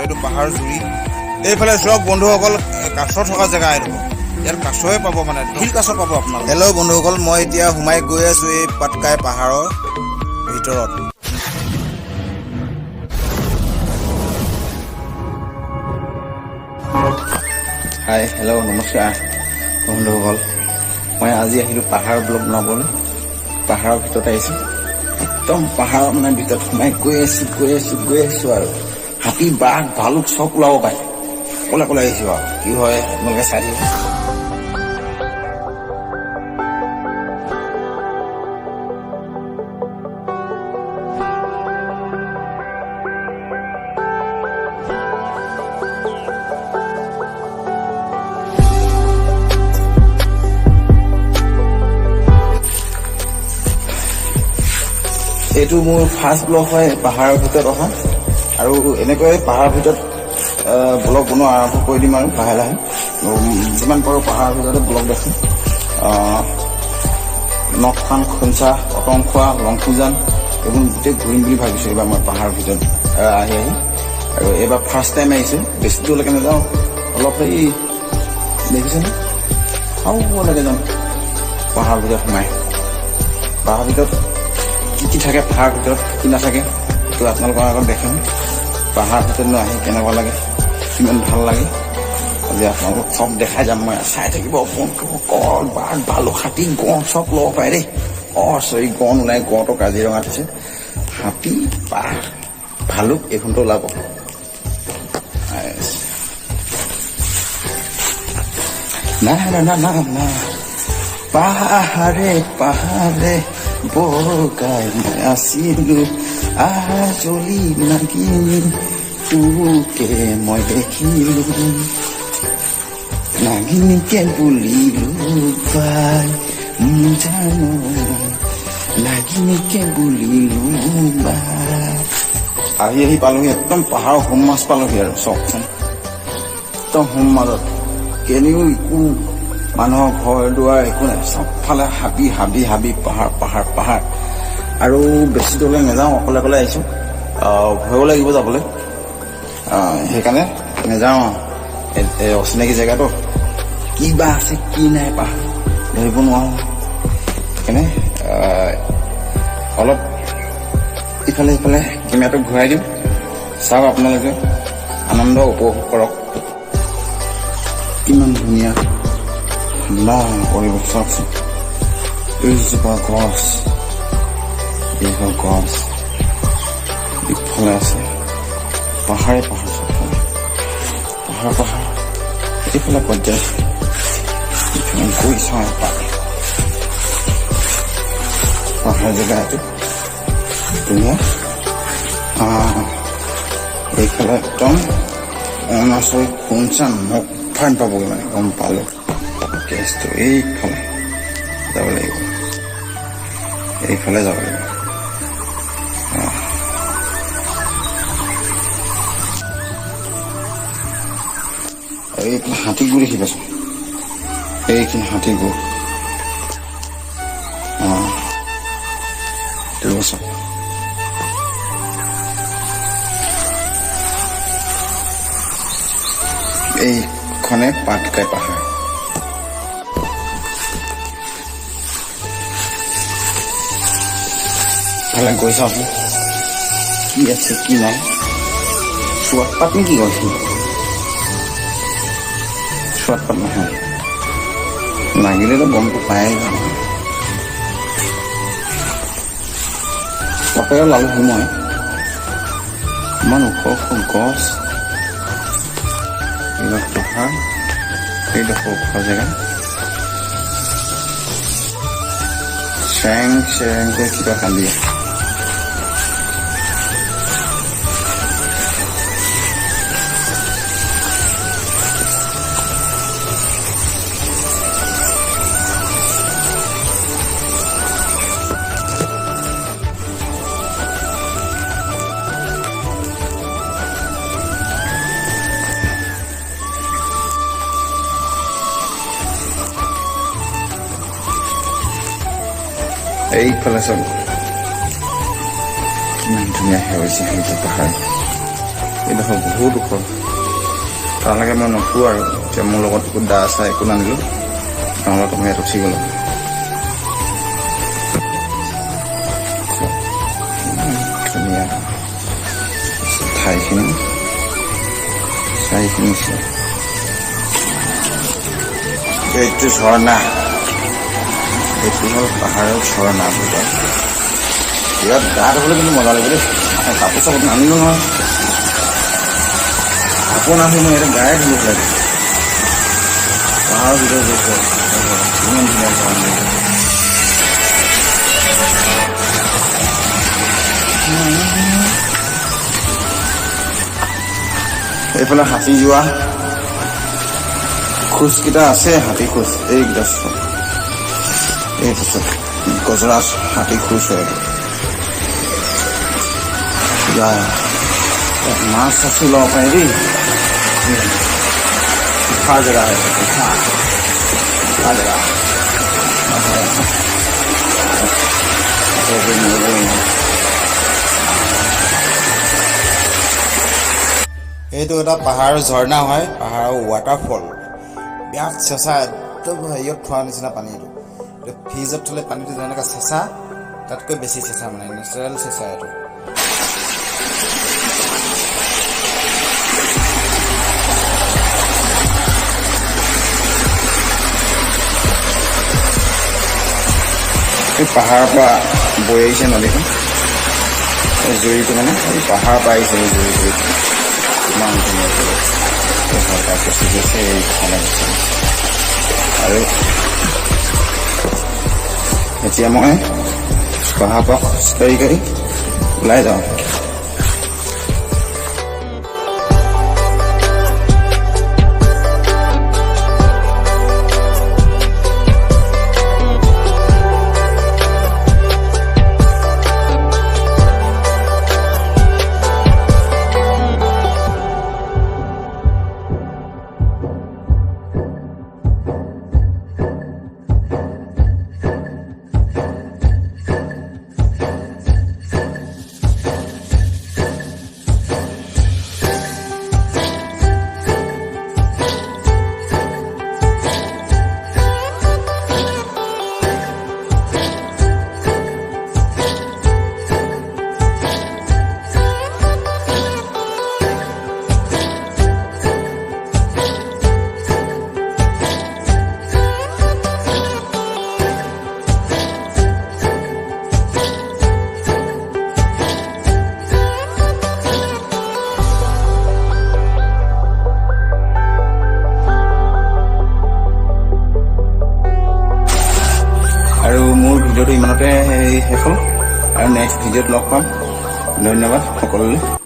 এইটো পাহাৰ জুৰি এইফালে চব বন্ধুসকল কাছ থকা জেগা এইটো ইয়াত কাছয়ে পাব মানে শিল কাছ পাব আপোনালোকে হেল্ল' বন্ধুসকল মই এতিয়া সোমাই গৈ আছো এই পাটকাই পাহাৰৰ ভিতৰত হাই হেল্ল' নমস্কাৰ বন্ধুসকল মই আজি আহিলোঁ পাহাৰ ব্লগ বনাবলৈ পাহাৰৰ ভিতৰত আহিছোঁ একদম পাহাৰৰ মানে ভিতৰত সোমাই গৈ আছোঁ আৰু হাতী বাঘ ভালুক চব ওলাব পাৰে অকলে আহিছোঁ আৰু কি হয় আপোনালোকে চাই থাকিব এইটো মোৰ ফাৰ্ষ্ট ব্লগ হয় পাহাৰৰ ভিতৰত অহা আৰু এনেকৈ পাহাৰৰ ভিতৰত ব্লগ বনোৱা আৰম্ভ কৰি দিম আৰু লাহে লাহে যিমান পাৰোঁ পাহাৰৰ ভিতৰতে ব্লগ দেখোঁ নখান খুঞ্চা অটংখোৱা লংখুজান এইবোৰ গোটেই ঘূৰিম বুলি ভাবিছোঁ এইবাৰ মই পাহাৰৰ ভিতৰত আহি আৰু এইবাৰ ফাৰ্ষ্ট টাইম আহিছোঁ বেছি দূৰলৈকে নাযাওঁ অলপ এই দেখিছেনে খাবলৈকে যাম পাহাৰৰ ভিতৰত সোমাই পাহাৰৰ ভিতৰত কি থাকে পাহাৰৰ ভিতৰত কি নাথাকে সেইটো আপোনালোকৰ আগত দেখাম পাহাৰৰ ভিতৰত আহি কেনেকুৱা লাগে কিমান ভাল লাগে আজি আপোনালোকক চব দেখাই যাম মই চাই থাকিব কল বাঘ ভালুক হাতী গঁড় চব ল'ব পাৰে দেই চৰি গঁড় নোলাই গঁড়টো কাজিৰঙাত আছে হাতী বাঘ ভালুক এইখনটো ওলাব না পাহাৰে বগাই মই আছিলোঁ আজলি নাগিনী তোকে মই দেখিলোঁ নাগিনীকে বুলিলোঁ বাই জানো নাগিনীকে বুলিলোঁ বাই আহি পালোহি একদম পাহাৰৰ হোম মাছ পালোহি আৰু চকচোন একদম হোম মাজত কেনিও একো মানুহৰ ঘৰ দুৱাৰ একো নাই চবফালে হাবি পাহাৰ আৰু বেছি দূৰলৈ নাযাওঁ অকলে আহিছোঁ ভয়ো লাগিব যাবলৈ সেইকাৰণে নাযাওঁ অচিনাকি জেগাটো কি বা আছে কি নাই পাহাৰ ধৰিব নোৱাৰোঁ সেইকাৰণে অলপ ইফালে সিফালে কেমেৰাটো ঘূৰাই দিম চাওক আপোনালোকে আনন্দ উপভোগ কৰক কিমান ধুনীয়া পৰিৱেশ চাওকচোন এইজোপা গছ এইজোপা গছ ইফালে আছে পাহাৰে চবফালে পাহাৰ এইফালে পৰ্যায় ইফালে গৈ চাওঁ পাহাৰ জেগা এইটো ধুনীয়া এইফালে একদম অৰুণাচল খুঞ্চান মোক ফাইন পাবগৈ মানে গম পালোঁ কেছটো এইফালে যাব লাগিব এইফালে যাব লাগিব এইফালে হাতীগুৰি দেখি পাইছোঁ এইখিনি হাতীগুৰ ঠিক আছে এইখনে পাটকাই পাহাৰ ভালে গৈ চাওঁচোন কি আছে কি নাই চোৱাত পাত নেকি গৈছে চোৱাত পাত নহয় লাগিলেতো গমটো পায়ে যাম তাপেও লালোহি মই ইমান ওখ গছ এইবিলাক পাহাৰ এইডোখৰ ওখ জেগা চেৰেংকৈ কিবা কান্দি এইফালে চাব কিমান ধুনীয়া সেউজীয়া পাহাৰ এইডোখৰ বহুত ওখ, তালৈকে মই নুঠো আৰু। এতিয়া মোৰ লগত একো দা চা একো নানিলোঁ, নহ'লে মই ইয়াত উঠি গ'লো। ধুনীয়া ঠাইখিনি, চাইখিনি এইটো ঝৰ্ণা, এইটো হ'ল পাহাৰৰ ঝৰ্ণা ভিতৰত। ইয়াত গা ধুবলৈ কিন্তু মজা লাগে দেই। কাপোৰ চাপোৰ নানিলোঁ নহয়, কাপোৰ নানি মই ইয়াতে গায়ে ধুব লাগে। পাহাৰৰ ভিতৰত গৈছে, ইমান ধুনীয়া ঝৰ্ণা। এইফালে হাতী যোৱা খোজকেইটা আছে, হাতী খোজ এইকেইটা চব। এই পিছত গজৰা হাতী খোজ হয়। মাছ চাছো ল'ব পাৰি দেই, উঠা জেগা হয়, উঠা জেগা। এইটো এটা পাহাৰৰ ঝৰ্ণা হয়, পাহাৰৰ ৱাটাৰফল। বিৰাট চেঁচা, একদম হেৰিয়ত থোৱা নিচিনা পানী। এইটো ফ্ৰিজত থ'লে পানীটো যেনেকৈ চেঁচা, তাতকৈ বেছি চেঁচা, মানে নেচাৰেল চেঁচা এইটো। এই পাহাৰৰ পৰা বৈ আহিছে নদীখন, এই জুৰিটো মানে এই পাহাৰৰ পৰা আহিছে। এই জুৰিটো ইমান ধুনীয়াকৈ পচি গৈছে এইফালে। আৰু এতিয়া মই পাহাৰৰ পৰা খোজকাঢ়ি কাঢ়ি ওলাই যাওঁ। আৰু মোৰ ভিডিঅ'টো ইমানতে শেষ হ'ল, আৰু নেক্সট ভিডিঅ'ত লগ পাম। ধন্যবাদ সকলোলৈ।